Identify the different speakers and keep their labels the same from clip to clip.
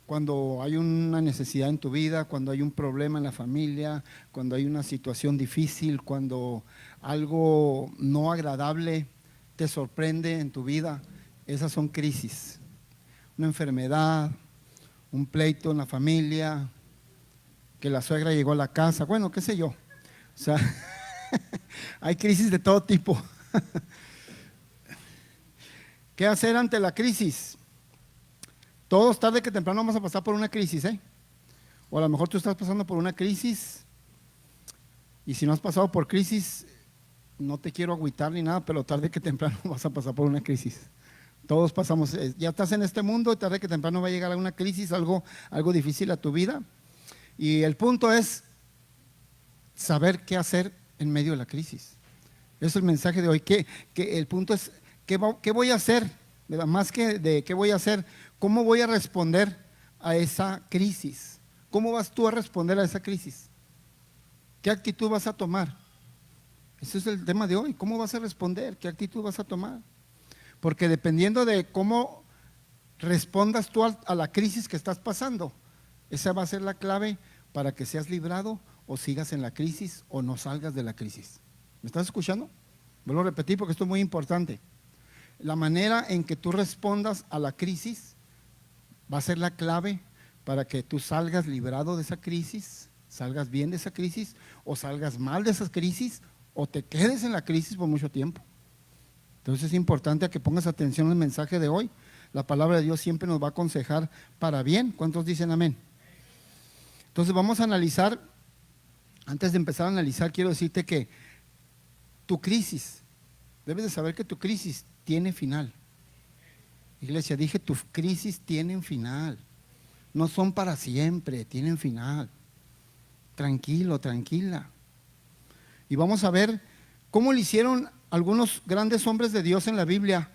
Speaker 1: cuando hay una necesidad en tu vida, cuando hay un problema en la familia, cuando hay una situación difícil, cuando algo no agradable te sorprende en tu vida, esas son crisis. Una enfermedad, un pleito en la familia, que la suegra llegó a la casa, bueno, qué sé yo. O sea, hay crisis de todo tipo. ¿Qué hacer ante la crisis? Todos tarde que temprano vamos a pasar por una crisis, ¿eh? O a lo mejor tú estás pasando por una crisis y si no has pasado por crisis, no te quiero agüitar ni nada, pero tarde que temprano vas a pasar por una crisis. Todos pasamos, ya estás en este mundo y tarde que temprano va a llegar a una crisis, algo difícil a tu vida. Y el punto es saber qué hacer en medio de la crisis. Ese es el mensaje de hoy. Que el punto es, ¿qué voy a hacer? ¿Verdad? Más que de qué voy a hacer, ¿cómo voy a responder a esa crisis? ¿Cómo vas tú a responder a esa crisis? ¿Qué actitud vas a tomar? Ese es el tema de hoy. ¿Cómo vas a responder? ¿Qué actitud vas a tomar? Porque dependiendo de cómo respondas tú a la crisis que estás pasando, esa va a ser la clave para que seas librado o sigas en la crisis o no salgas de la crisis. ¿Me estás escuchando? Vuelvo a repetir porque esto es muy importante. La manera en que tú respondas a la crisis va a ser la clave para que tú salgas librado de esa crisis, salgas bien de esa crisis o salgas mal de esa crisis o te quedes en la crisis por mucho tiempo. Entonces es importante que pongas atención al mensaje de hoy. La palabra de Dios siempre nos va a aconsejar para bien. ¿Cuántos dicen amén? Entonces vamos a analizar, antes de empezar a analizar, quiero decirte que tu crisis, debes de saber que tu crisis tiene final. Iglesia, dije, tus crisis tienen final. No son para siempre, tienen final. Tranquilo, tranquila. Y vamos a ver cómo le hicieron algunos grandes hombres de Dios en la Biblia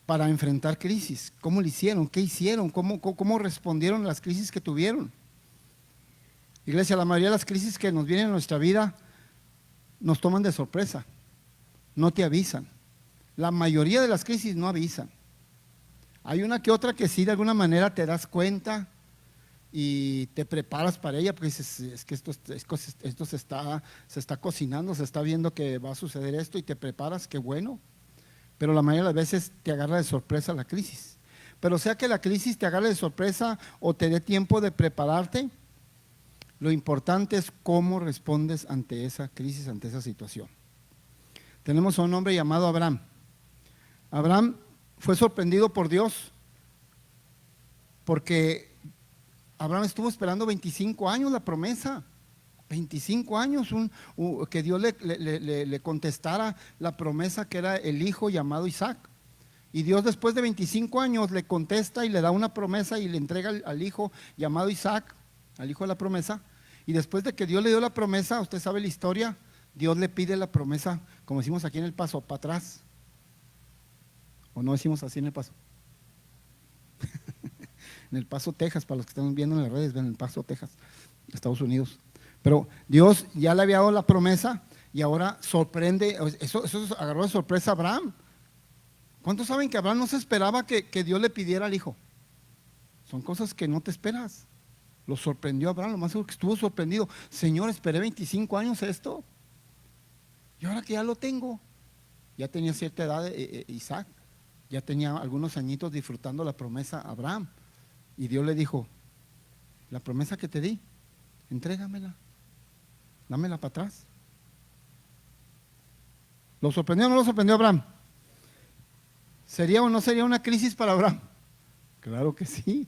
Speaker 1: para enfrentar crisis. ¿Cómo lo hicieron? ¿Qué hicieron? ¿Cómo respondieron a las crisis que tuvieron? Iglesia, la mayoría de las crisis que nos vienen en nuestra vida nos toman de sorpresa, no te avisan. La mayoría de las crisis no avisan. Hay una que otra que sí, de alguna manera te das cuenta y te preparas para ella, porque dices, es que esto se está cocinando, se está viendo que va a suceder esto y te preparas, qué bueno. Pero la mayoría de las veces te agarra de sorpresa la crisis. Pero sea que la crisis te agarre de sorpresa o te dé tiempo de prepararte, lo importante es cómo respondes ante esa crisis, ante esa situación. Tenemos a un hombre llamado Abraham. Abraham fue sorprendido por Dios porque Abraham estuvo esperando 25 años la promesa. 25 años que Dios le contestara la promesa que era el hijo llamado Isaac. Y Dios después de 25 años le contesta y le da una promesa y le entrega al hijo llamado Isaac, al hijo de la promesa. Y después de que Dios le dio la promesa, usted sabe la historia, Dios le pide la promesa, como decimos aquí en El Paso, para atrás. ¿O no decimos así en El Paso? En El Paso, Texas, para los que están viendo en las redes, ven El Paso, Texas, Estados Unidos. Pero Dios ya le había dado la promesa y ahora sorprende, eso agarró de sorpresa a Abraham. ¿Cuántos saben que Abraham no se esperaba que Dios le pidiera al hijo? Son cosas que no te esperas. Lo sorprendió a Abraham, lo más seguro que estuvo sorprendido. Señor, esperé 25 años esto y ahora que ya lo tengo. Ya tenía cierta edad Isaac, ya tenía algunos añitos disfrutando la promesa a Abraham. Y Dios le dijo, la promesa que te di, entrégamela, dámela para atrás. ¿Lo sorprendió o no lo sorprendió Abraham? ¿Sería o no sería una crisis para Abraham? Claro que sí.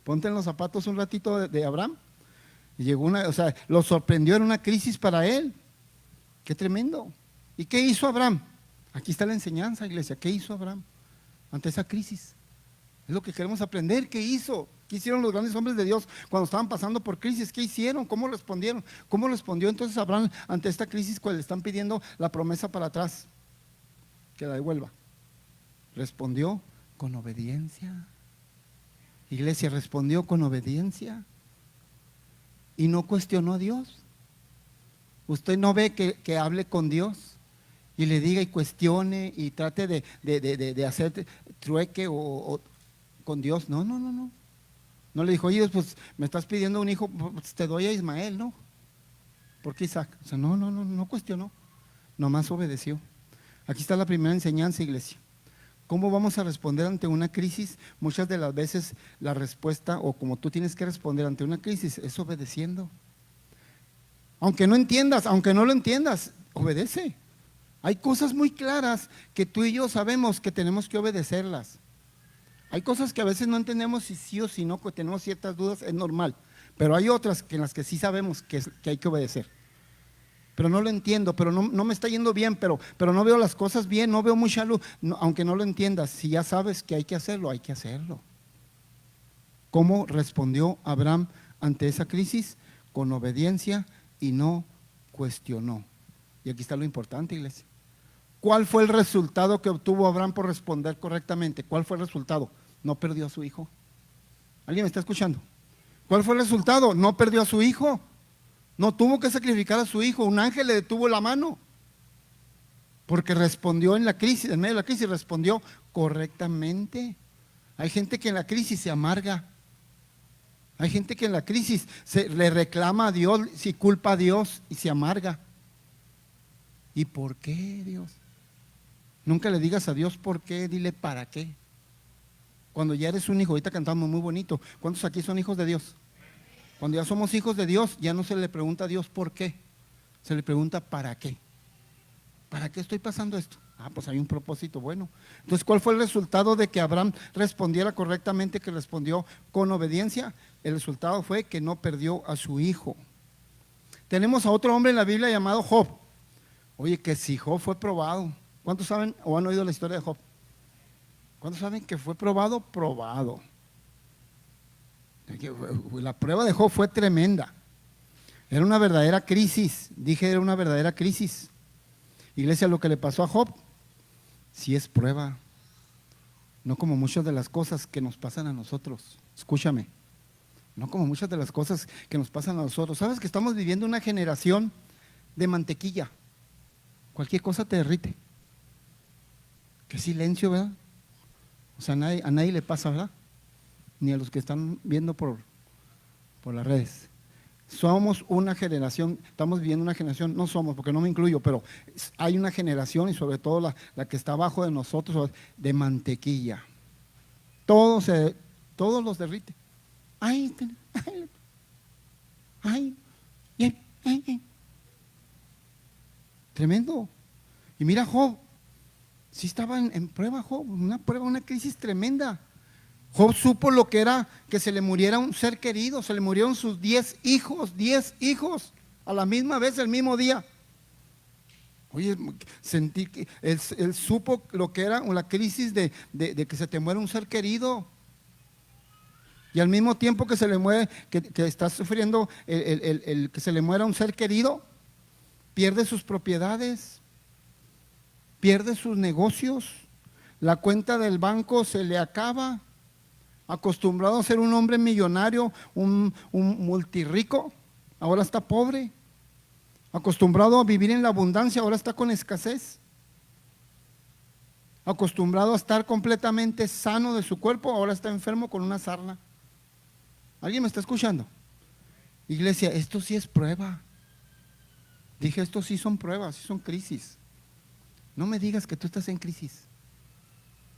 Speaker 1: Ponte en los zapatos un ratito de Abraham. Y llegó lo sorprendió en una crisis para él. Qué tremendo. ¿Y qué hizo Abraham? Aquí está la enseñanza, iglesia. ¿Qué hizo Abraham ante esa crisis? Es lo que queremos aprender. ¿Qué hizo? ¿Qué hicieron los grandes hombres de Dios cuando estaban pasando por crisis? ¿Qué hicieron? ¿Cómo respondieron? ¿Cómo respondió entonces Abraham ante esta crisis cuando le están pidiendo la promesa para atrás? Que la devuelva. Respondió con obediencia. Iglesia, respondió con obediencia y no cuestionó a Dios. Usted no ve que hable con Dios y le diga y cuestione y trate de hacer trueque o con Dios. No. No le dijo, oye, pues me estás pidiendo un hijo, pues te doy a Ismael, ¿no? ¿Por qué Isaac? O sea, no cuestionó, nomás obedeció. Aquí está la primera enseñanza, iglesia. ¿Cómo vamos a responder ante una crisis? Muchas de las veces la respuesta, o como tú tienes que responder ante una crisis, es obedeciendo. Aunque no entiendas, aunque no lo entiendas, obedece. Hay cosas muy claras que tú y yo sabemos que tenemos que obedecerlas. Hay cosas que a veces no entendemos si sí o si no, que tenemos ciertas dudas, es normal. Pero hay otras que en las que sí sabemos que hay que obedecer. Pero no lo entiendo, pero no me está yendo bien, pero no veo las cosas bien, no veo mucha luz. No, aunque no lo entiendas, si ya sabes que hay que hacerlo, hay que hacerlo. ¿Cómo respondió Abraham ante esa crisis? Con obediencia y no cuestionó. Y aquí está lo importante, iglesia. ¿Cuál fue el resultado que obtuvo Abraham por responder correctamente? ¿Cuál fue el resultado? No perdió a su hijo. ¿Alguien me está escuchando? ¿Cuál fue el resultado? No perdió a su hijo. No tuvo que sacrificar a su hijo. Un ángel le detuvo la mano. Porque respondió en la crisis, en medio de la crisis, respondió correctamente. Hay gente que en la crisis se amarga. Hay gente que en la crisis le reclama a Dios, si culpa a Dios y se amarga. ¿Y por qué, Dios? Nunca le digas a Dios por qué, dile para qué. Cuando ya eres un hijo, ahorita cantamos muy bonito. ¿Cuántos aquí son hijos de Dios? Cuando ya somos hijos de Dios, ya no se le pregunta a Dios por qué, se le pregunta para qué. ¿Para qué estoy pasando esto? Pues hay un propósito bueno. Entonces, ¿cuál fue el resultado de que Abraham respondiera correctamente, que respondió con obediencia? El resultado fue que no perdió a su hijo. Tenemos a otro hombre en la Biblia llamado Job. Oye, que si Job fue probado. ¿Cuántos saben o han oído la historia de Job? ¿Cuántos saben que fue probado? Probado. La prueba de Job fue tremenda. Era una verdadera crisis. Dije, era una verdadera crisis. Iglesia, lo que le pasó a Job, sí es prueba. No como muchas de las cosas que nos pasan a nosotros. Escúchame. No como muchas de las cosas que nos pasan a nosotros. ¿Sabes que estamos viviendo una generación de mantequilla? Cualquier cosa te derrite. Qué silencio, ¿verdad? O sea, a nadie le pasa, ¿verdad? Ni a los que están viendo por las redes. Somos una generación, estamos viviendo una generación, no somos, porque no me incluyo, pero hay una generación, y sobre todo la que está abajo de nosotros, de mantequilla. Todos los derrite. Ay. Tremendo. Y mira Job, sí estaba en prueba Job, una crisis tremenda. Job supo lo que era que se le muriera un ser querido, se le murieron sus 10 hijos, a la misma vez, el mismo día. Oye, sentí que él supo lo que era la crisis de que se te muera un ser querido. Y al mismo tiempo que se le muere, que está sufriendo el que se le muera un ser querido, pierde sus propiedades, pierde sus negocios, la cuenta del banco se le acaba. Acostumbrado a ser un hombre millonario, un multirrico, ahora está pobre. Acostumbrado a vivir en la abundancia, ahora está con escasez. Acostumbrado a estar completamente sano de su cuerpo, ahora está enfermo con una sarna. ¿Alguien me está escuchando? Iglesia, esto sí es prueba. Dije, esto sí son pruebas, sí son crisis. No me digas que tú estás en crisis.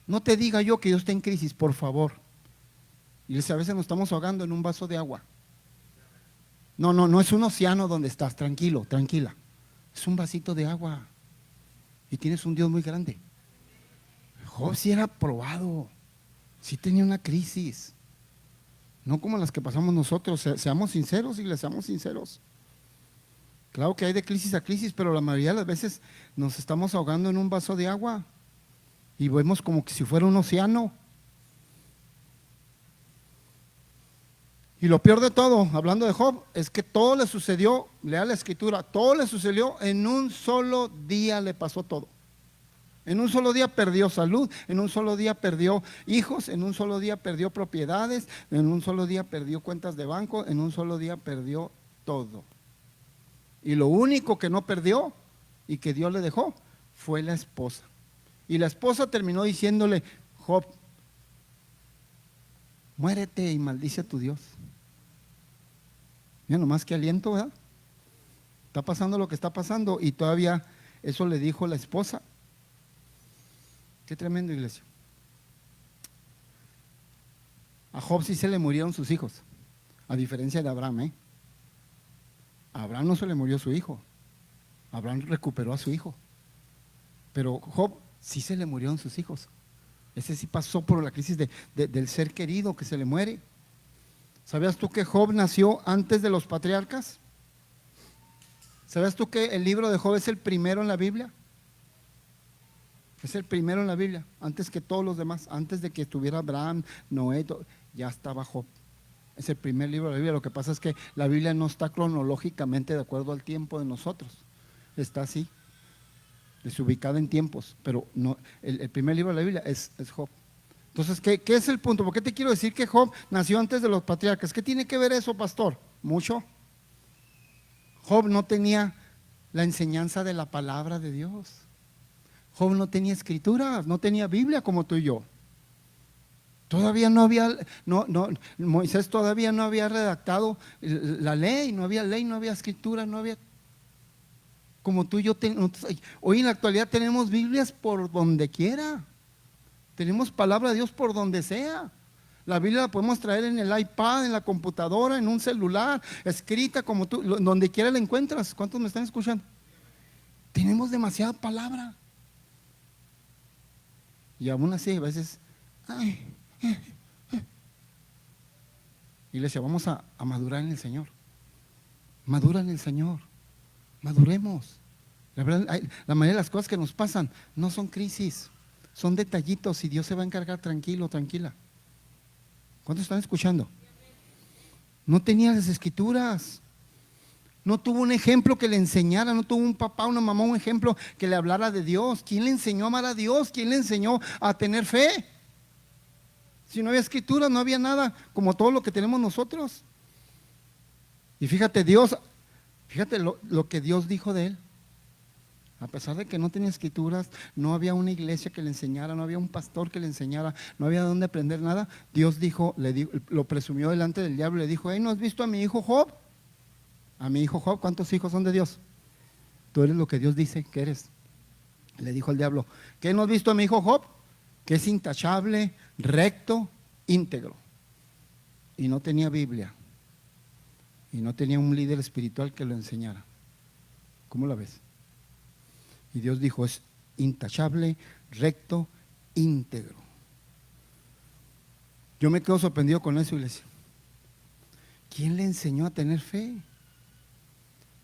Speaker 1: No te diga yo que yo esté en crisis, por favor. Iglesia, a veces nos estamos ahogando en un vaso de agua. No es un océano donde estás, tranquilo, tranquila. Es un vasito de agua. Y tienes un Dios muy grande. Job sí era probado, sí tenía una crisis. No como las que pasamos nosotros. Seamos sinceros, iglesia, seamos sinceros. Claro que hay de crisis a crisis, pero la mayoría de las veces nos estamos ahogando en un vaso de agua y vemos como que si fuera un océano. Y lo peor de todo, hablando de Job, es que todo le sucedió, lea la escritura, todo le sucedió en un solo día, le pasó todo. En un solo día perdió salud, en un solo día perdió hijos, en un solo día perdió propiedades, en un solo día perdió cuentas de banco, en un solo día perdió todo. Y lo único que no perdió y que Dios le dejó fue la esposa. Y la esposa terminó diciéndole, Job, muérete y maldice a tu Dios. Mira nomás qué aliento, ¿verdad? Está pasando lo que está pasando y todavía eso le dijo la esposa. Qué tremendo, iglesia. A Job sí se le murieron sus hijos, a diferencia de Abraham, ¿eh? A Abraham no se le murió su hijo, Abraham recuperó a su hijo, pero Job sí se le murieron sus hijos. Ese sí pasó por la crisis del ser querido que se le muere. ¿Sabías tú que Job nació antes de los patriarcas? ¿Sabías tú que el libro de Job es el primero en la Biblia? Es el primero en la Biblia, antes que todos los demás, antes de que estuviera Abraham, Noé, ya estaba Job. Es el primer libro de la Biblia. Lo que pasa es que la Biblia no está cronológicamente de acuerdo al tiempo de nosotros. Está así, desubicada en tiempos, pero no, el primer libro de la Biblia es Job. Entonces, ¿qué es el punto? ¿Por qué te quiero decir que Job nació antes de los patriarcas? ¿Qué tiene que ver eso, pastor? Mucho. Job no tenía la enseñanza de la palabra de Dios. Job no tenía escrituras, no tenía Biblia como tú y yo. Todavía no había, Moisés todavía no había redactado la ley, no había escritura, no había, como tú y yo. Hoy en la actualidad tenemos Biblias por donde quiera, tenemos palabra de Dios por donde sea. La Biblia la podemos traer en el iPad, en la computadora, en un celular, escrita como tú, donde quiera la encuentras. ¿Cuántos me están escuchando? Tenemos demasiada palabra. Y aún así a veces, iglesia, vamos a madurar en el Señor. Madura en el Señor. Maduremos. La verdad, la mayoría de las cosas que nos pasan no son crisis, son detallitos y Dios se va a encargar, tranquilo, tranquila. ¿Cuántos están escuchando? No tenía las escrituras. No tuvo un ejemplo que le enseñara, no tuvo un papá, una mamá, un ejemplo que le hablara de Dios. ¿Quién le enseñó a amar a Dios? ¿Quién le enseñó a tener fe? Si no había escritura, no había nada, como todo lo que tenemos nosotros. Y fíjate lo que Dios dijo de él. A pesar de que no tenía escrituras, no había una iglesia que le enseñara, no había un pastor que le enseñara, no había dónde aprender nada. Dios dijo, lo presumió delante del diablo y le dijo: ¿no has visto a mi hijo Job? A mi hijo Job. ¿Cuántos hijos son de Dios? Tú eres lo que Dios dice que eres. Le dijo al diablo: ¿qué no has visto a mi hijo Job? Que es intachable, recto, íntegro. Y no tenía Biblia. Y no tenía un líder espiritual que lo enseñara. ¿Cómo la ves? Y Dios dijo: es intachable, recto, íntegro. Yo me quedo sorprendido con eso, iglesia. ¿Quién le enseñó a tener fe?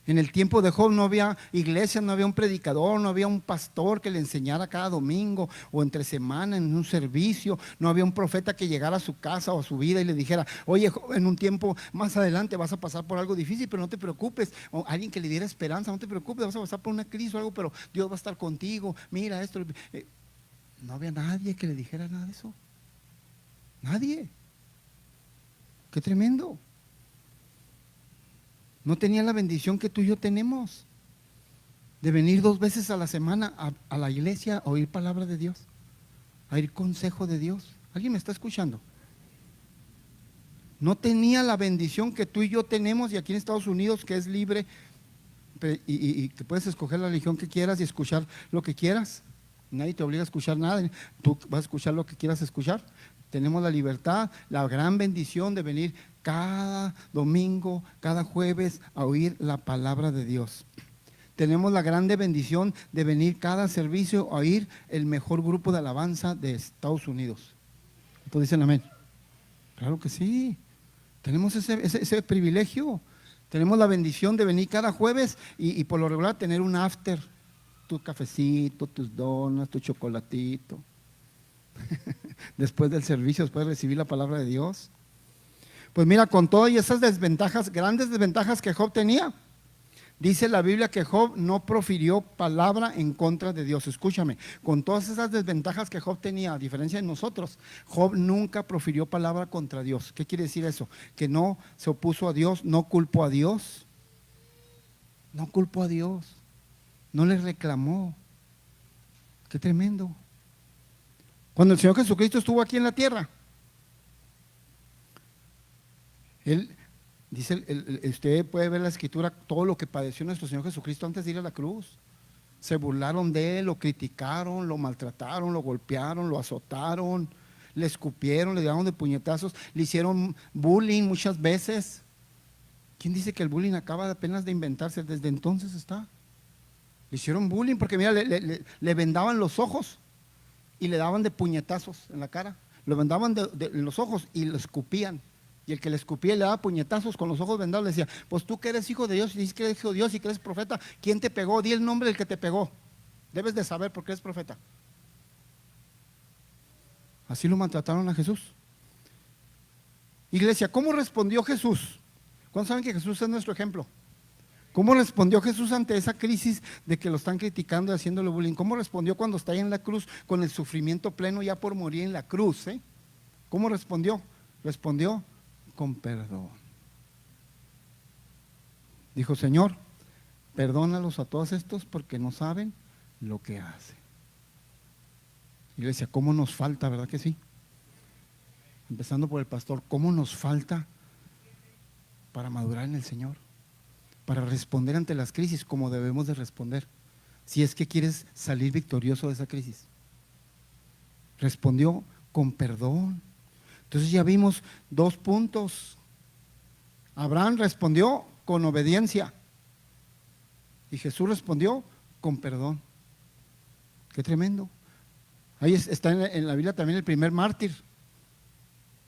Speaker 1: En el tiempo de Job no había iglesia, no había un predicador, no había un pastor que le enseñara cada domingo o entre semana en un servicio, no había un profeta que llegara a su casa o a su vida y le dijera: oye, Job, en un tiempo más adelante vas a pasar por algo difícil, pero no te preocupes. O alguien que le diera esperanza: no te preocupes, vas a pasar por una crisis o algo, pero Dios va a estar contigo, mira esto. No había nadie que le dijera nada de eso. Nadie. Qué tremendo. No tenía la bendición que tú y yo tenemos de venir 2 veces a la semana a la iglesia a oír palabra de Dios, a oír consejo de Dios. ¿Alguien me está escuchando? No tenía la bendición que tú y yo tenemos, y aquí en Estados Unidos, que es libre y que puedes escoger la religión que quieras y escuchar lo que quieras. Nadie te obliga a escuchar nada, tú vas a escuchar lo que quieras escuchar. Tenemos la libertad, la gran bendición de venir cada domingo, cada jueves a oír la palabra de Dios. Tenemos la grande bendición de venir cada servicio a oír el mejor grupo de alabanza de Estados Unidos. ¿Todos dicen amén? Claro que sí. Tenemos ese privilegio. Tenemos la bendición de venir cada jueves y por lo regular tener un after. Tu cafecito, tus donas, tu chocolatito. Después del servicio, después de recibir la palabra de Dios. Pues mira, con todas esas desventajas, grandes desventajas que Job tenía, dice la Biblia que Job no profirió palabra en contra de Dios. Escúchame, con todas esas desventajas que Job tenía, a diferencia de nosotros, Job nunca profirió palabra contra Dios. ¿Qué quiere decir eso? Que no se opuso a Dios, no culpó a Dios. No culpó a Dios, no le reclamó. Qué tremendo. Cuando el Señor Jesucristo estuvo aquí en la tierra, Él dice, usted puede ver la escritura, todo lo que padeció nuestro Señor Jesucristo antes de ir a la cruz. Se burlaron de él, lo criticaron, lo maltrataron, lo golpearon, lo azotaron, le escupieron, le dieron de puñetazos, le hicieron bullying muchas veces. ¿Quién dice que el bullying acaba apenas de inventarse? Desde entonces está. Le hicieron bullying porque mira, le vendaban los ojos y le daban de puñetazos en la cara. Lo vendaban en los ojos y lo escupían. Y el que le escupía y le daba puñetazos con los ojos vendados le decía, pues tú que eres hijo de Dios y dices que eres hijo de Dios y que eres profeta, ¿quién te pegó? Di el nombre del que te pegó. Debes de saber porque eres profeta. Así lo maltrataron a Jesús. Iglesia, ¿cómo respondió Jesús? ¿Cuántos saben que Jesús es nuestro ejemplo? ¿Cómo respondió Jesús ante esa crisis de que lo están criticando y haciéndole bullying? ¿Cómo respondió cuando está ahí en la cruz con el sufrimiento pleno ya por morir en la cruz? ¿Cómo respondió? Respondió con perdón. Dijo, Señor, perdónalos a todos estos porque no saben lo que hacen. Iglesia, ¿cómo nos falta, verdad que sí? Empezando por el pastor, ¿cómo nos falta para madurar en el Señor? Para responder ante las crisis como debemos de responder, si es que quieres salir victorioso de esa crisis. Respondió con perdón. Entonces ya vimos 2 puntos. Abraham respondió con obediencia y Jesús respondió con perdón. Qué tremendo. Ahí está en la Biblia también el primer mártir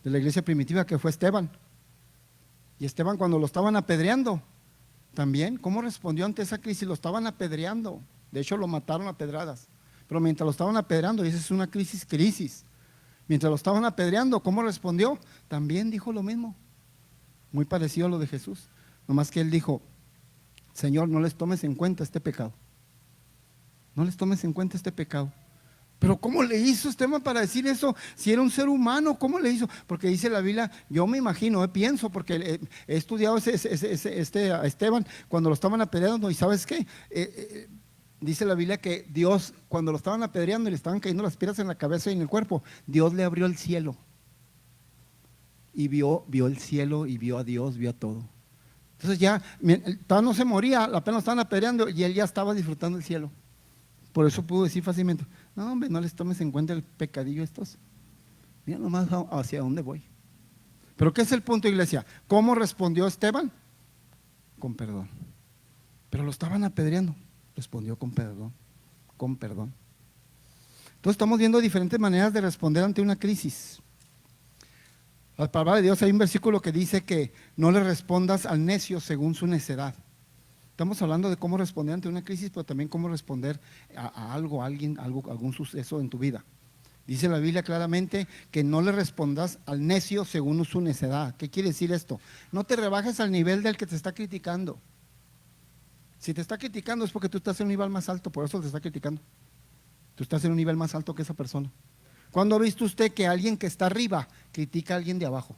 Speaker 1: de la iglesia primitiva, que fue Esteban. Y Esteban, cuando lo estaban apedreando, también, ¿cómo respondió ante esa crisis? Lo estaban apedreando, de hecho lo mataron a pedradas, pero mientras lo estaban apedreando, y esa es una crisis, mientras lo estaban apedreando, ¿cómo respondió? También dijo lo mismo, muy parecido a lo de Jesús, nomás que él dijo, Señor, no les tomes en cuenta este pecado, no les tomes en cuenta este pecado. Pero ¿cómo le hizo Esteban para decir eso? Si era un ser humano, ¿cómo le hizo? Porque dice la Biblia, yo me imagino, pienso, porque he estudiado a Esteban cuando lo estaban apedreando, y ¿sabes qué? Dice la Biblia que Dios, cuando lo estaban apedreando y le estaban cayendo las piedras en la cabeza y en el cuerpo, Dios le abrió el cielo y vio el cielo y vio a Dios, vio a todo. Entonces ya, todavía no se moría, apenas lo estaban apedreando y él ya estaba disfrutando el cielo. Por eso pudo decir fácilmente, no hombre, no les tomes en cuenta el pecadillo estos. Mira nomás hacia dónde voy. Pero ¿qué es el punto, iglesia? ¿Cómo respondió Esteban? Con perdón. Pero lo estaban apedreando. Respondió con perdón. Con perdón. Entonces estamos viendo diferentes maneras de responder ante una crisis. La palabra de Dios, hay un versículo que dice que no le respondas al necio según su necedad. Estamos hablando de cómo responder ante una crisis, pero también cómo responder a algo, a alguien, algún suceso en tu vida. Dice la Biblia claramente que no le respondas al necio según su necedad. ¿Qué quiere decir esto? No te rebajes al nivel del que te está criticando. Si te está criticando es porque tú estás en un nivel más alto, por eso te está criticando. Tú estás en un nivel más alto que esa persona. ¿Cuándo ha visto usted que alguien que está arriba critica a alguien de abajo?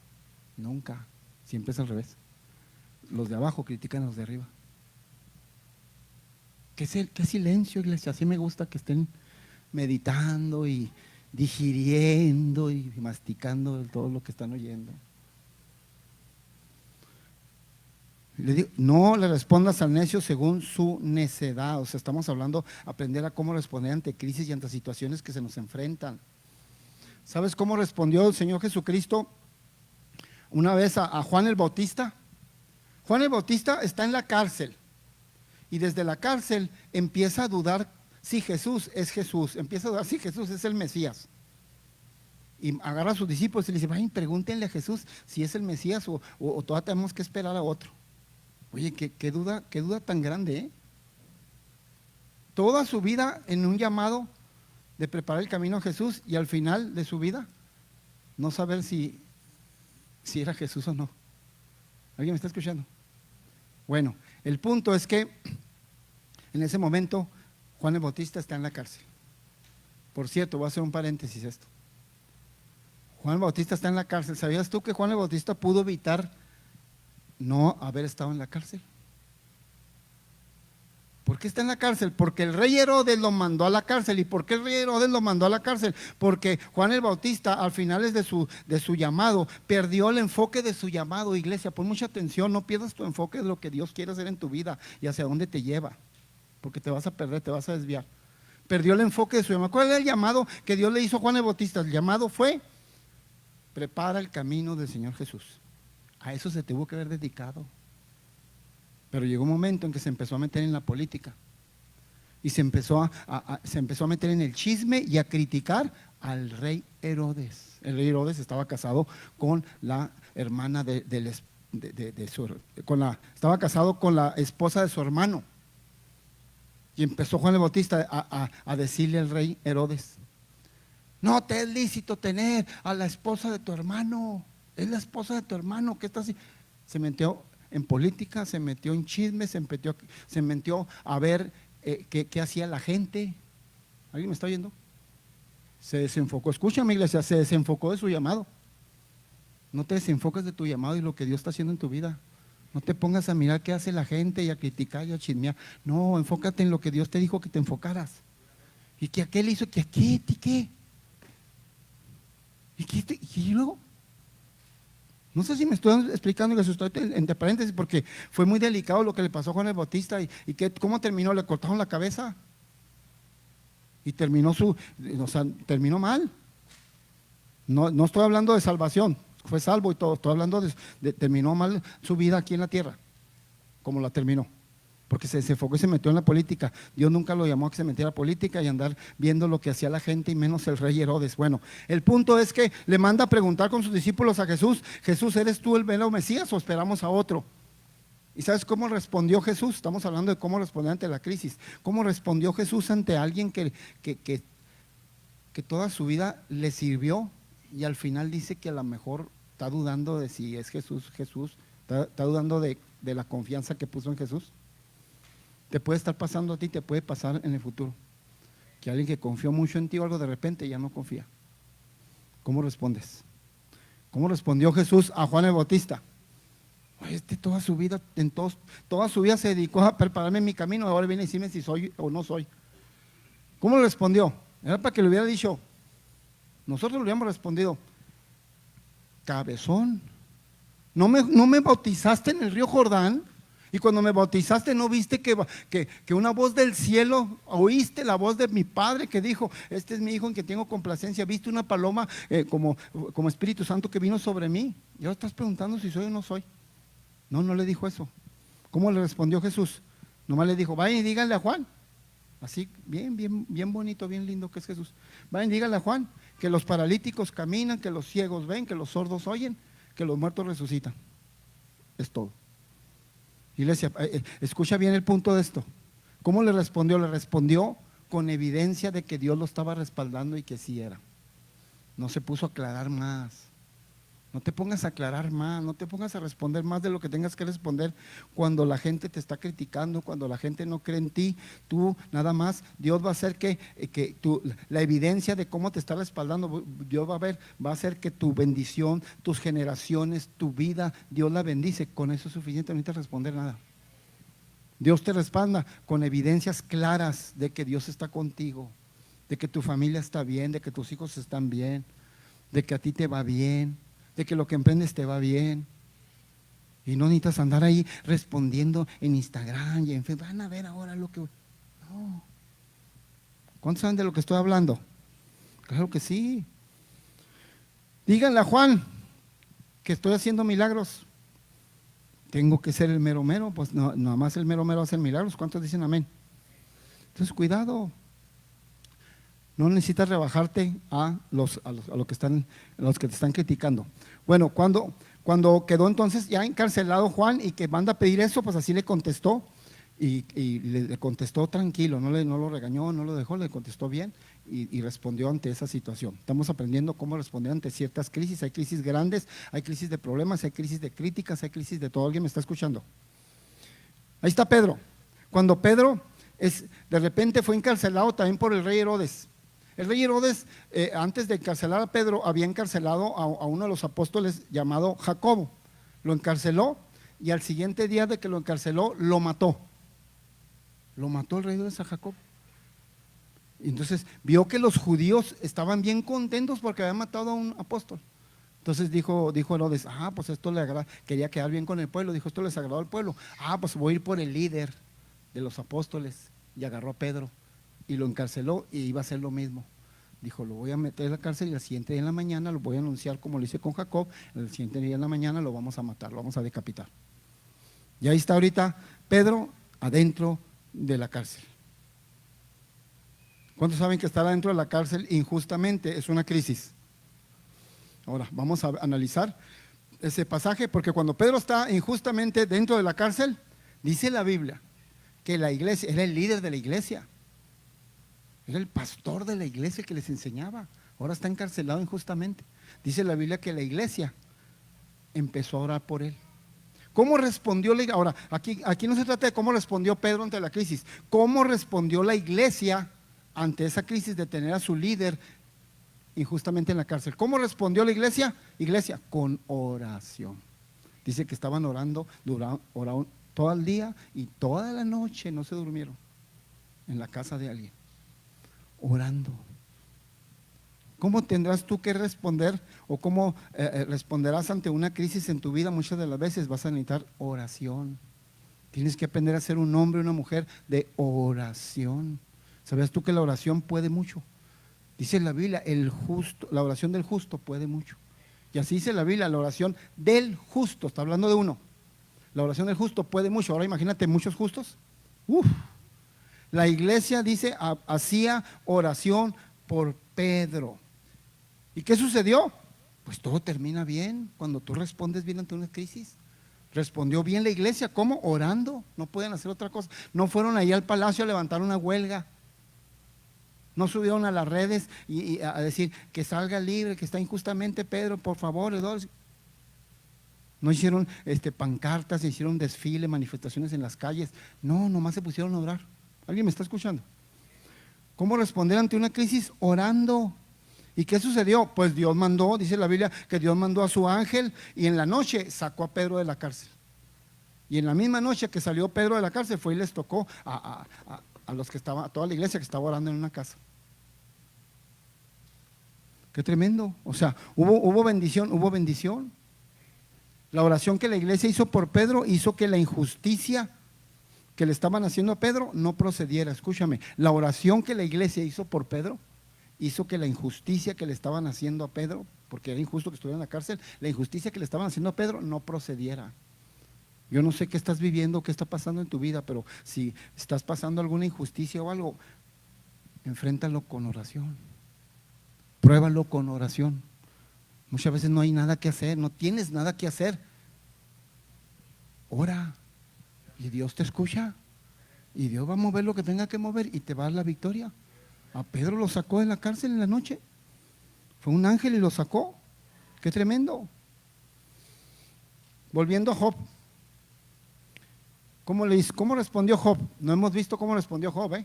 Speaker 1: Nunca, siempre es al revés. Los de abajo critican a los de arriba. Qué silencio, iglesia, así me gusta que estén meditando y digiriendo y masticando todo lo que están oyendo. Le digo, no le respondas al necio según su necedad. O sea, estamos hablando aprender a cómo responder ante crisis y ante situaciones que se nos enfrentan. ¿Sabes cómo respondió el Señor Jesucristo una vez a Juan el Bautista? Juan el Bautista está en la cárcel. Y desde la cárcel empieza a dudar si Jesús es Jesús, empieza a dudar si Jesús es el Mesías. Y agarra a sus discípulos y le dice, vayan, pregúntenle a Jesús si es el Mesías o todavía tenemos que esperar a otro. Oye, qué duda tan grande, ¿eh? Toda su vida en un llamado de preparar el camino a Jesús y al final de su vida no saber si era Jesús o no. ¿Alguien me está escuchando? Bueno, el punto es que en ese momento Juan el Bautista está en la cárcel. Por cierto, voy a hacer un paréntesis esto. Juan el Bautista está en la cárcel. ¿Sabías tú que Juan el Bautista pudo evitar no haber estado en la cárcel? ¿Por qué está en la cárcel? Porque el rey Herodes lo mandó a la cárcel. ¿Y por qué el rey Herodes lo mandó a la cárcel? Porque Juan el Bautista, al finales de su llamado, perdió el enfoque de su llamado. Iglesia, pon mucha atención, no pierdas tu enfoque de lo que Dios quiere hacer en tu vida y hacia dónde te lleva, porque te vas a perder, te vas a desviar. Perdió el enfoque de su llamado. ¿Cuál era el llamado que Dios le hizo a Juan el Bautista? El llamado fue: prepara el camino del Señor Jesús. A eso se tuvo que haber dedicado. Pero llegó un momento en que se empezó a meter en la política y se empezó a meter en el chisme y a criticar al rey Herodes. El rey Herodes estaba casado con la hermana estaba casado con la esposa de su hermano. Y empezó Juan el Bautista a decirle al rey Herodes: no te es lícito tener a la esposa de tu hermano. Es la esposa de tu hermano. ¿Qué está así? Se metió en política, se metió en chismes, se metió a ver qué hacía la gente. ¿Alguien me está oyendo? Se desenfocó. Escúchame, iglesia, se desenfocó de su llamado. No te desenfoques de tu llamado y lo que Dios está haciendo en tu vida. No te pongas a mirar qué hace la gente y a criticar y a chismear. No, enfócate en lo que Dios te dijo que te enfocaras. Y que aquel hizo, que aquí, ¿qué? ¿Y luego? No sé si me estoy explicando, y estoy entre paréntesis, porque fue muy delicado lo que le pasó a Juan el Bautista y cómo terminó. Le cortaron la cabeza y terminó terminó mal. No estoy hablando de salvación, fue salvo y todo, estoy hablando terminó mal su vida aquí en la tierra, como la terminó, porque se enfocó y se metió en la política. Dios nunca lo llamó a que se metiera a política y andar viendo lo que hacía la gente, y menos el rey Herodes. Bueno, el punto es que le manda a preguntar con sus discípulos a Jesús: Jesús, ¿eres tú el verdadero Mesías o esperamos a otro? ¿Y sabes cómo respondió Jesús? Estamos hablando de cómo respondió ante la crisis. ¿Cómo respondió Jesús ante alguien que toda su vida le sirvió y al final dice que a lo mejor está dudando de si es Jesús, está dudando de la confianza que puso en Jesús? Te puede estar pasando a ti, te puede pasar en el futuro, que alguien que confió mucho en ti o algo, de repente ya no confía. ¿Cómo respondes? ¿Cómo respondió Jesús a Juan el Bautista? Toda su vida se dedicó a prepararme mi camino, ahora viene a decirme si soy o no soy. ¿Cómo le respondió? Era para que le hubiera dicho, nosotros le hubiéramos respondido: cabezón, ¿no me bautizaste en el río Jordán? Y cuando me bautizaste, ¿no viste que una voz del cielo, oíste la voz de mi Padre que dijo: este es mi Hijo en que tengo complacencia? ¿Viste una paloma como Espíritu Santo que vino sobre mí? Y ahora estás preguntando si soy o no soy. No le dijo eso. ¿Cómo le respondió Jesús? Nomás le dijo: vayan y díganle a Juan. Así, bien bonito, bien lindo que es Jesús. Vayan y díganle a Juan que los paralíticos caminan, que los ciegos ven, que los sordos oyen, que los muertos resucitan. Es todo. Iglesia, escucha bien el punto de esto. ¿Cómo le respondió? Le respondió con evidencia de que Dios lo estaba respaldando y que sí era. No se puso a aclarar más. No te pongas a aclarar más, no te pongas a responder más de lo que tengas que responder cuando la gente te está criticando, cuando la gente no cree en ti. Tú nada más, Dios va a hacer que la evidencia de cómo te está respaldando, Dios va a hacer que tu bendición, tus generaciones, tu vida, Dios la bendice. Con eso es suficiente, no necesitas responder nada. Dios te respalda con evidencias claras de que Dios está contigo, de que tu familia está bien, de que tus hijos están bien, de que a ti te va bien, de que lo que emprendes te va bien. Y no necesitas andar ahí respondiendo en Instagram y en Facebook. Van a ver ahora lo que… No. ¿Cuántos saben de lo que estoy hablando? Claro que sí. Díganle a Juan que estoy haciendo milagros. Tengo que ser el mero mero. Pues no, nada más el mero mero hace milagros. ¿Cuántos dicen amén? Entonces cuidado. No necesitas rebajarte a los que te están criticando. Bueno, cuando quedó entonces ya encarcelado Juan y que manda a pedir eso, pues así le contestó y le contestó tranquilo, no lo regañó, no lo dejó, le contestó bien y respondió ante esa situación. Estamos aprendiendo cómo responder ante ciertas crisis. Hay crisis grandes, hay crisis de problemas, hay crisis de críticas, hay crisis de todo. ¿Alguien me está escuchando? Ahí está Pedro. Cuando Pedro de repente fue encarcelado también por el rey Herodes. El rey Herodes, antes de encarcelar a Pedro, había encarcelado a uno de los apóstoles llamado Jacobo. Lo encarceló y al siguiente día de que lo encarceló, lo mató. Lo mató el rey de Jacob. Y entonces vio que los judíos estaban bien contentos porque habían matado a un apóstol. Entonces dijo Herodes, pues esto le agrada, quería quedar bien con el pueblo, dijo, esto les agradó al pueblo, pues voy a ir por el líder de los apóstoles. Y agarró a Pedro y lo encarceló y iba a hacer lo mismo. Dijo, lo voy a meter en la cárcel y al siguiente día en la mañana lo voy a anunciar como lo hice con Jacob, el siguiente día en la mañana lo vamos a matar, lo vamos a decapitar. Y ahí está ahorita Pedro adentro de la cárcel. ¿Cuántos saben que estar adentro de la cárcel injustamente es una crisis? Ahora, vamos a analizar ese pasaje, porque cuando Pedro está injustamente dentro de la cárcel, dice la Biblia que la iglesia, era el líder de la iglesia, era el pastor de la iglesia que les enseñaba, ahora está encarcelado injustamente. Dice la Biblia que la iglesia empezó a orar por él. ¿Cómo respondió la iglesia? Ahora, aquí no se trata de cómo respondió Pedro ante la crisis, cómo respondió la iglesia ante esa crisis de tener a su líder injustamente en la cárcel. ¿Cómo respondió la iglesia? Iglesia, con oración. Dice que estaban orando, oraron todo el día y toda la noche, no se durmieron en la casa de alguien, orando. ¿Cómo tendrás tú que responder o cómo responderás ante una crisis en tu vida? Muchas de las veces vas a necesitar oración. Tienes que aprender a ser un hombre, una mujer de oración. ¿Sabías tú que la oración puede mucho? Dice la Biblia, la oración del justo puede mucho. Y así dice la Biblia, la oración del justo, está hablando de uno. La oración del justo puede mucho. Ahora imagínate muchos justos. La iglesia dice, hacía oración por Pedro. ¿Y qué sucedió? Pues todo termina bien cuando tú respondes bien ante una crisis. Respondió bien la iglesia, ¿cómo? Orando, no pueden hacer otra cosa. No fueron ahí al palacio a levantar una huelga. No subieron a las redes y a decir que salga libre, que está injustamente Pedro, por favor. No hicieron pancartas, hicieron desfile, manifestaciones en las calles. No, nomás se pusieron a orar. ¿Alguien me está escuchando? ¿Cómo responder ante una crisis? Orando. ¿Y qué sucedió? Pues Dios mandó, dice la Biblia, que Dios mandó a su ángel y en la noche sacó a Pedro de la cárcel. Y en la misma noche que salió Pedro de la cárcel fue y les tocó a los que estaban, a toda la iglesia que estaba orando en una casa. Qué tremendo. O sea, hubo bendición. La oración que la iglesia hizo por Pedro hizo que la injusticia que le estaban haciendo a Pedro no procediera. Escúchame, la oración que la iglesia hizo por Pedro hizo que la injusticia que le estaban haciendo a Pedro, porque era injusto que estuviera en la cárcel, la injusticia que le estaban haciendo a Pedro no procediera. Yo no sé qué estás viviendo, qué está pasando en tu vida, pero si estás pasando alguna injusticia o algo, enfréntalo con oración. Pruébalo con oración. Muchas veces no hay nada que hacer, no tienes nada que hacer. Ora y Dios te escucha y Dios va a mover lo que tenga que mover y te va a dar la victoria. A Pedro lo sacó de la cárcel en la noche. Fue un ángel y lo sacó. Qué tremendo. Volviendo a Job. ¿Cómo respondió Job? No hemos visto cómo respondió Job,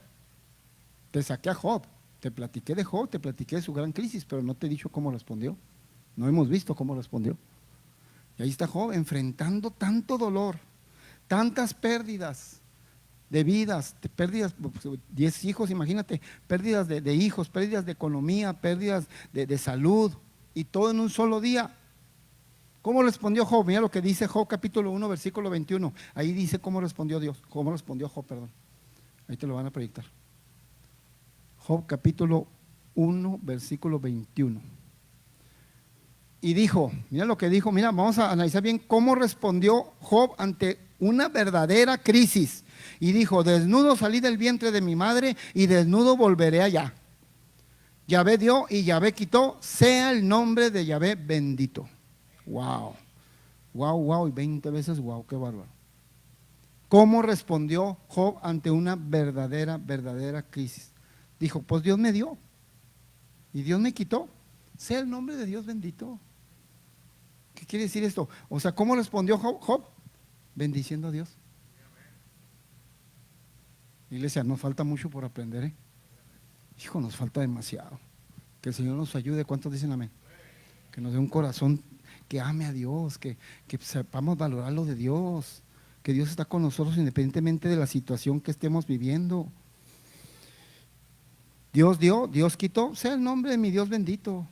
Speaker 1: Te saqué a Job, te platiqué de Job, te platiqué de su gran crisis, pero no te he dicho cómo respondió. No hemos visto cómo respondió. Y ahí está Job enfrentando tanto dolor, tantas pérdidas de vidas, pérdidas, 10 hijos, imagínate, pérdidas de hijos, pérdidas de economía, pérdidas de salud, y todo en un solo día. ¿Cómo respondió Job? Mira lo que dice Job capítulo 1, versículo 21. Ahí dice cómo respondió Job, perdón. Ahí te lo van a proyectar. Job capítulo 1, versículo 21. Y dijo, mira lo que dijo, mira, vamos a analizar bien cómo respondió Job ante una verdadera crisis. Y dijo, desnudo salí del vientre de mi madre y desnudo volveré allá. Yahvé dio y Yahvé quitó, sea el nombre de Yahvé bendito. Wow, y 20 veces wow, qué bárbaro. ¿Cómo respondió Job ante una verdadera crisis? Dijo, pues Dios me dio y Dios me quitó, sea el nombre de Dios bendito. ¿Qué quiere decir esto? O sea, ¿cómo respondió Job? Bendiciendo a Dios. Iglesia, nos falta mucho por aprender, Hijo, nos falta demasiado. Que el Señor nos ayude. ¿Cuántos dicen amén? Que nos dé un corazón que ame a Dios, que sepamos valorar lo de Dios, que Dios está con nosotros independientemente de la situación que estemos viviendo. Dios dio, Dios quitó, sea el nombre de mi Dios bendito.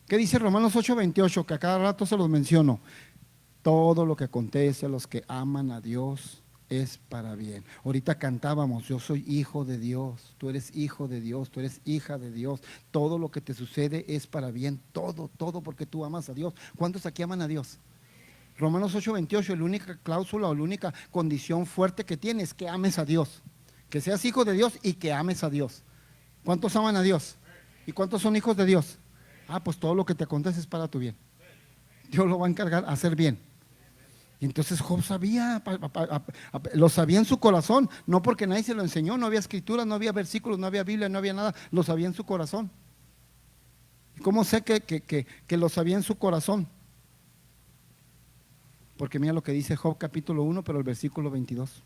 Speaker 1: ¿Qué dice Romanos 8:28? Que a cada rato se los menciono. Todo lo que acontece a los que aman a Dios es para bien. Ahorita cantábamos, yo soy hijo de Dios, tú eres hijo de Dios, tú eres hija de Dios. Todo lo que te sucede es para bien, todo porque tú amas a Dios. ¿Cuántos aquí aman a Dios? Romanos 8:28, la única cláusula o la única condición fuerte que tienes es que ames a Dios, que seas hijo de Dios y que ames a Dios. ¿Cuántos aman a Dios? ¿Y cuántos son hijos de Dios? Pues todo lo que te acontece es para tu bien. Dios lo va a encargar a hacer bien. Y entonces Job sabía, lo sabía en su corazón, no porque nadie se lo enseñó, no había escrituras, no había versículos, no había Biblia, no había nada, lo sabía en su corazón. ¿Y cómo sé que lo sabía en su corazón? Porque mira lo que dice Job capítulo 1, pero el versículo 22.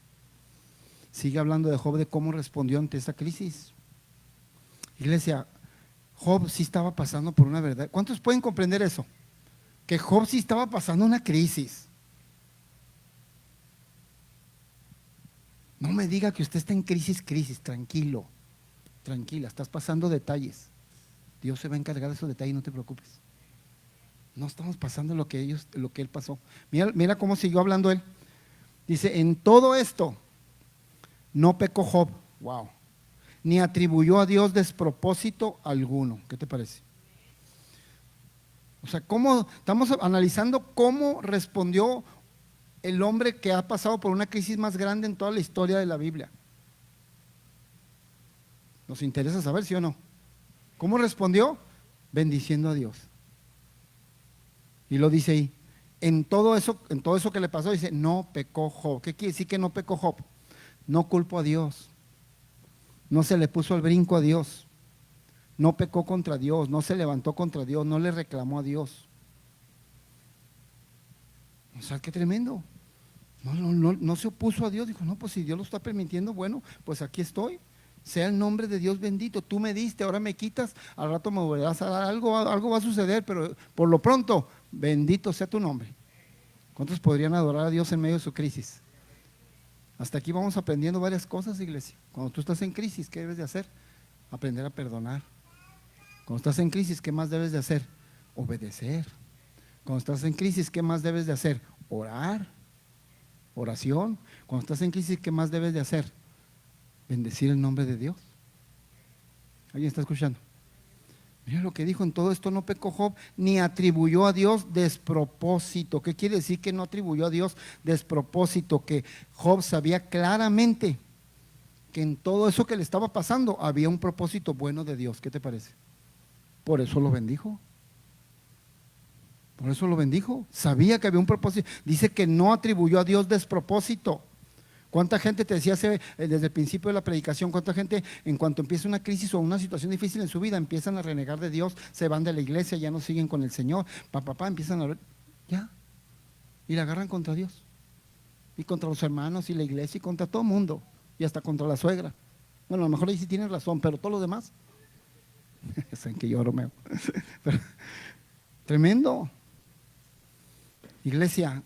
Speaker 1: Sigue hablando de Job, de cómo respondió ante esa crisis. Iglesia, Job sí estaba pasando por una verdad. ¿Cuántos pueden comprender eso? Que Job sí estaba pasando una crisis. No me diga que usted está en crisis, tranquilo, tranquila, estás pasando detalles. Dios se va a encargar de esos detalles, no te preocupes. No estamos pasando lo que él pasó. Mira cómo siguió hablando él. Dice, en todo esto no pecó Job, wow, ni atribuyó a Dios despropósito alguno. ¿Qué te parece? O sea, estamos analizando cómo respondió el hombre que ha pasado por una crisis más grande en toda la historia de la Biblia. Nos interesa saber, ¿sí o no? ¿Cómo respondió? Bendiciendo a Dios. Y lo dice ahí, en todo eso que le pasó, dice, no pecó Job. ¿Qué quiere decir que no pecó Job? No culpó a Dios, no se le puso al brinco a Dios, no pecó contra Dios, no se levantó contra Dios, no le reclamó a Dios. O sea, qué tremendo. No se opuso a Dios, dijo, no, pues si Dios lo está permitiendo, bueno, pues aquí estoy. Sea el nombre de Dios bendito. Tú me diste, ahora me quitas, al rato me volverás a dar algo va a suceder, pero por lo pronto, bendito sea tu nombre. ¿Cuántos podrían adorar a Dios en medio de su crisis? Hasta aquí vamos aprendiendo varias cosas, iglesia. Cuando tú estás en crisis, ¿qué debes de hacer? Aprender a perdonar. Cuando estás en crisis, ¿qué más debes de hacer? Obedecer. Cuando estás en crisis, ¿qué más debes de hacer? Orar. Oración. Cuando estás en crisis, ¿qué más debes de hacer? Bendecir el nombre de Dios. ¿Alguien está escuchando? Mira lo que dijo, en todo esto no pecó Job, ni atribuyó a Dios despropósito. ¿Qué quiere decir que no atribuyó a Dios despropósito? Que Job sabía claramente que en todo eso que le estaba pasando había un propósito bueno de Dios. ¿Qué te parece? Por eso lo bendijo. Por eso lo bendijo. Sabía que había un propósito. Dice que no atribuyó a Dios despropósito. ¿Cuánta gente te decía desde el principio de la predicación? ¿Cuánta gente en cuanto empieza una crisis o una situación difícil en su vida empiezan a renegar de Dios, se van de la iglesia, ya no siguen con el Señor, empiezan a ver, ya, y la agarran contra Dios, y contra los hermanos y la iglesia y contra todo el mundo, y hasta contra la suegra? Bueno, a lo mejor ahí sí tienen razón, pero todos los demás, saben que yo bromeo. Pero, tremendo. Iglesia,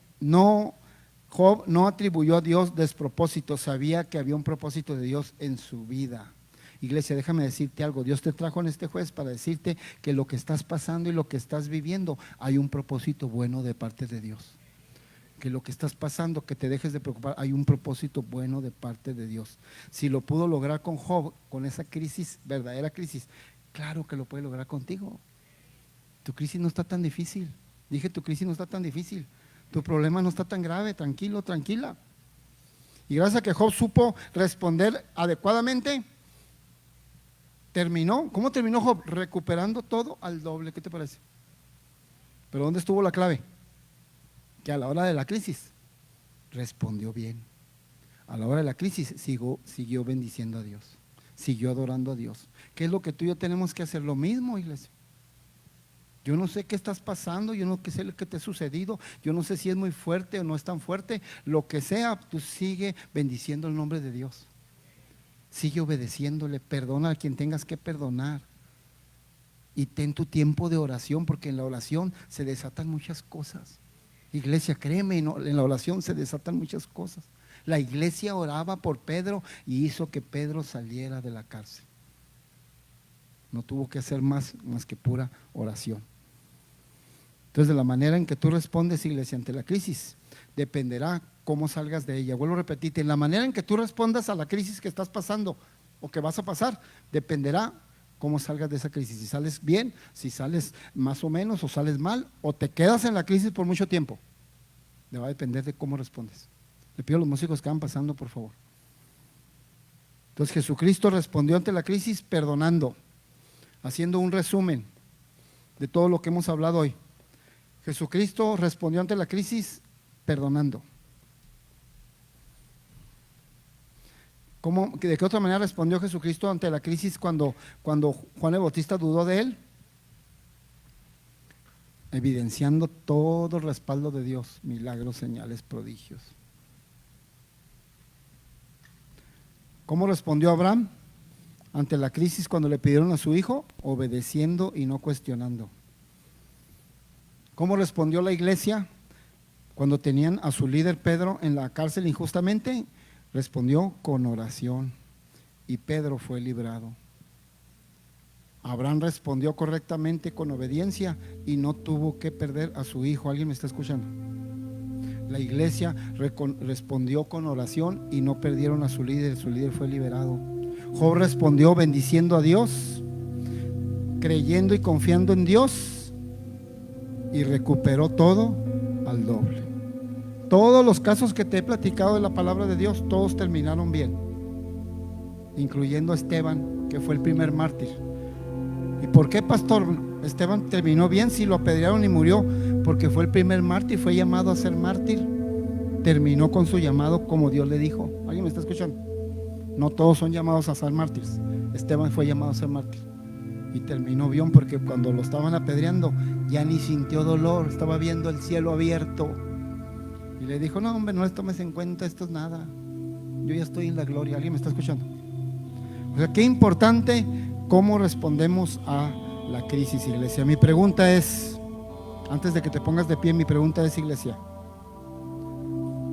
Speaker 1: Job no atribuyó a Dios despropósito, sabía que había un propósito de Dios en su vida. Iglesia, déjame decirte algo, Dios te trajo en este jueves para decirte que lo que estás pasando y lo que estás viviendo, hay un propósito bueno de parte de Dios. Que lo que estás pasando, que te dejes de preocupar, hay un propósito bueno de parte de Dios. Si lo pudo lograr con Job, con esa crisis, verdadera crisis, claro que lo puede lograr contigo. Tu crisis no está tan difícil. Dije, tu crisis no está tan difícil. Tu problema no está tan grave, tranquilo, tranquila. Y gracias a que Job supo responder adecuadamente, terminó. ¿Cómo terminó Job? Recuperando todo al doble. ¿Qué te parece? Pero ¿dónde estuvo la clave? Que a la hora de la crisis respondió bien. A la hora de la crisis siguió bendiciendo a Dios, siguió adorando a Dios. ¿Qué es lo que tú y yo tenemos que hacer? Lo mismo, iglesia. Yo no sé qué estás pasando, yo no sé lo que te ha sucedido, yo no sé si es muy fuerte o no es tan fuerte, lo que sea, tú sigue bendiciendo el nombre de Dios. Sigue obedeciéndole, perdona a quien tengas que perdonar. Y ten tu tiempo de oración, porque en la oración se desatan muchas cosas. Iglesia, créeme, en la oración se desatan muchas cosas. La iglesia oraba por Pedro y hizo que Pedro saliera de la cárcel. No tuvo que hacer más que pura oración. Entonces, de la manera en que tú respondes, iglesia, ante la crisis, dependerá cómo salgas de ella. Vuelvo a repetirte, en la manera en que tú respondas a la crisis que estás pasando o que vas a pasar, dependerá cómo salgas de esa crisis. Si sales bien, si sales más o menos, o sales mal, o te quedas en la crisis por mucho tiempo. Va a depender de cómo respondes. Le pido a los músicos que van pasando, por favor. Entonces, Jesucristo respondió ante la crisis perdonando, haciendo un resumen de todo lo que hemos hablado hoy. Jesucristo respondió ante la crisis perdonando. ¿De qué otra manera respondió Jesucristo ante la crisis cuando Juan el Bautista dudó de él? Evidenciando todo el respaldo de Dios, milagros, señales, prodigios. ¿Cómo respondió Abraham ante la crisis cuando le pidieron a su hijo? Obedeciendo y no cuestionando. ¿Cómo respondió la iglesia cuando tenían a su líder Pedro en la cárcel injustamente? Respondió con oración y Pedro fue librado. Abraham respondió correctamente con obediencia y no tuvo que perder a su hijo. ¿Alguien me está escuchando? La iglesia respondió con oración y no perdieron a su líder fue liberado. Job respondió bendiciendo a Dios, creyendo y confiando en Dios, y recuperó todo al doble. Todos los casos que te he platicado de la palabra de Dios, todos terminaron bien, incluyendo a Esteban, que fue el primer mártir. ¿Y por qué, pastor? Esteban terminó bien si lo apedrearon y murió, porque fue el primer mártir, fue llamado a ser mártir, terminó con su llamado como Dios le dijo. ¿Alguien me está escuchando? No todos son llamados a ser mártires. Esteban fue llamado a ser mártir y terminó bien, porque cuando lo estaban apedreando ya ni sintió dolor, estaba viendo el cielo abierto y le dijo: no, hombre, no les tomes en cuenta, esto es nada, yo ya estoy en la gloria. ¿Alguien me está escuchando? O sea, qué importante cómo respondemos a la crisis, iglesia. Mi pregunta es, antes de que te pongas de pie, mi pregunta es, iglesia,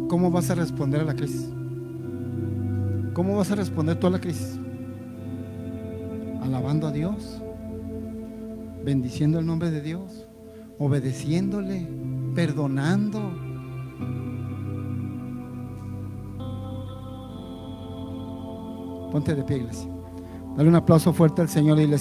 Speaker 1: ¿cómo vas a responder a la crisis? ¿Cómo vas a responder tú a la crisis? Alabando a Dios, bendiciendo el nombre de Dios, obedeciéndole, perdonando. Ponte de pie, iglesia. Dale un aplauso fuerte al Señor y le